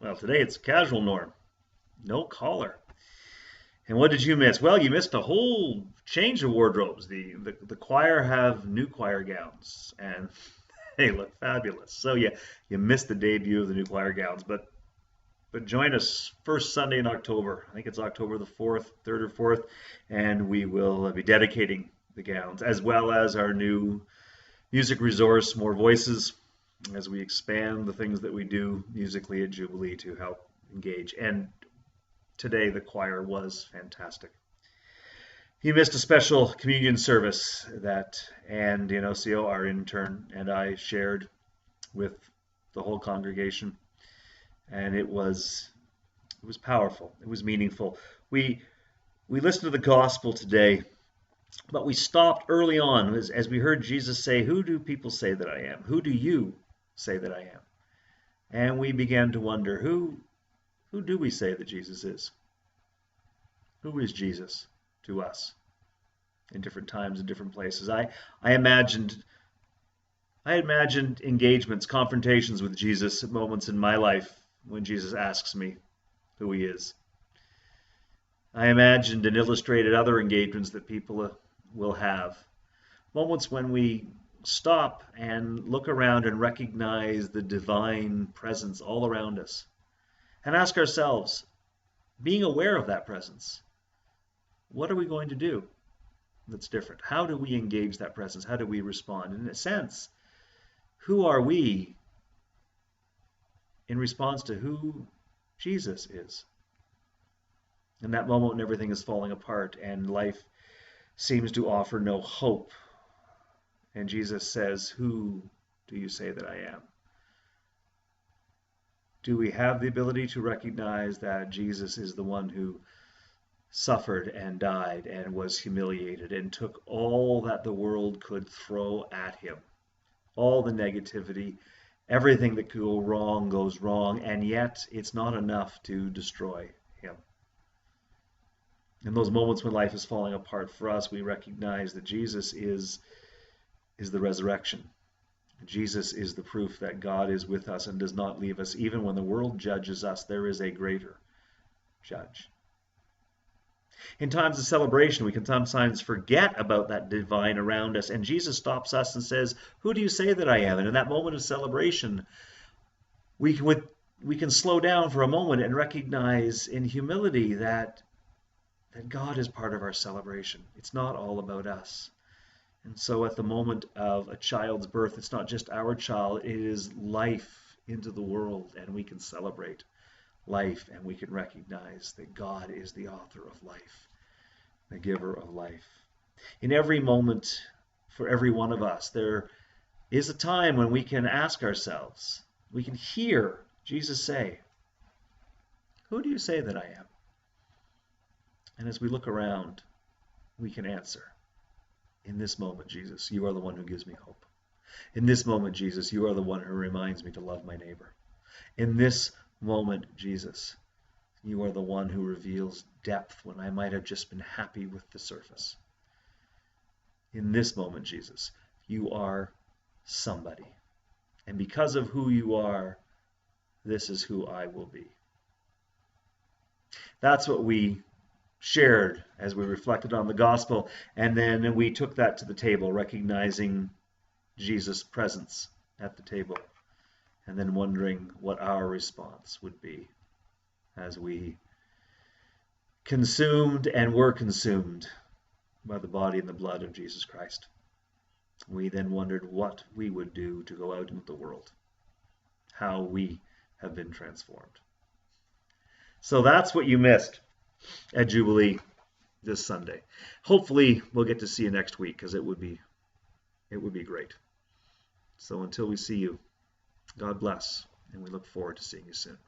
Well, today it's casual norm. No collar. And what did you miss? Well, you missed a whole change of wardrobes. The choir have new choir gowns, and they look fabulous. So you missed the debut of the new choir gowns, but join us first Sunday in October. I think it's October the 4th, 3rd or 4th, and we will be dedicating the gowns as well as our new music resource, More Voices, as we expand the things that we do musically at Jubilee to help engage. And today the choir was fantastic. You missed a special communion service that Ann D'Inocio, our intern, and I shared with the whole congregation, and it was powerful. It was meaningful. We listened to the gospel today, but we stopped early on as we heard Jesus say, "Who do people say that I am? Who do you say that I am?" And we began to wonder, who do we say that Jesus is? Who is Jesus to us in different times and different places? I imagined engagements, confrontations with Jesus at moments in my life when Jesus asks me who he is. I imagined and illustrated other engagements that people will have. Moments when we stop and look around and recognize the divine presence all around us and ask ourselves, being aware of that presence, what are we going to do that's different? How do we engage that presence? How do we respond? In a sense, who are we in response to who Jesus is? In that moment when everything is falling apart and life seems to offer no hope, and Jesus says, "Who do you say that I am?" Do we have the ability to recognize that Jesus is the one who suffered and died and was humiliated and took all that the world could throw at him, all the negativity, everything that could go wrong goes wrong, and yet it's not enough to destroy him? In those moments when life is falling apart for us, we recognize that Jesus is the resurrection. Jesus is the proof that God is with us and does not leave us. Even when the world judges us, there is a greater judge. In times of celebration, we can sometimes forget about that divine around us, and Jesus stops us and says, "Who do you say that I am?" And in that moment of celebration, we can slow down for a moment and recognize in humility that God is part of our celebration. It's not all about us. And so at the moment of a child's birth, it's not just our child, it is life into the world, and we can celebrate life, and we can recognize that God is the author of life, the giver of life. In every moment, for every one of us, there is a time when we can ask ourselves, we can hear Jesus say, "Who do you say that I am?" And as we look around, we can answer, "In this moment, Jesus, you are the one who gives me hope. In this moment, Jesus, you are the one who reminds me to love my neighbor. In this moment, Jesus, you are the one who reveals depth when I might have just been happy with the surface. In this moment, Jesus, you are somebody. And because of who you are, this is who I will be." That's what we shared as we reflected on the gospel, and then we took that to the table, recognizing Jesus' presence at the table, and then wondering what our response would be as we consumed and were consumed by the body and the blood of Jesus Christ. We then wondered what we would do to go out into the world, how we have been transformed. So that's what you missed at Jubilee this Sunday. Hopefully we'll get to see you next week, because it would be great. So until we see you, God bless, and we look forward to seeing you soon.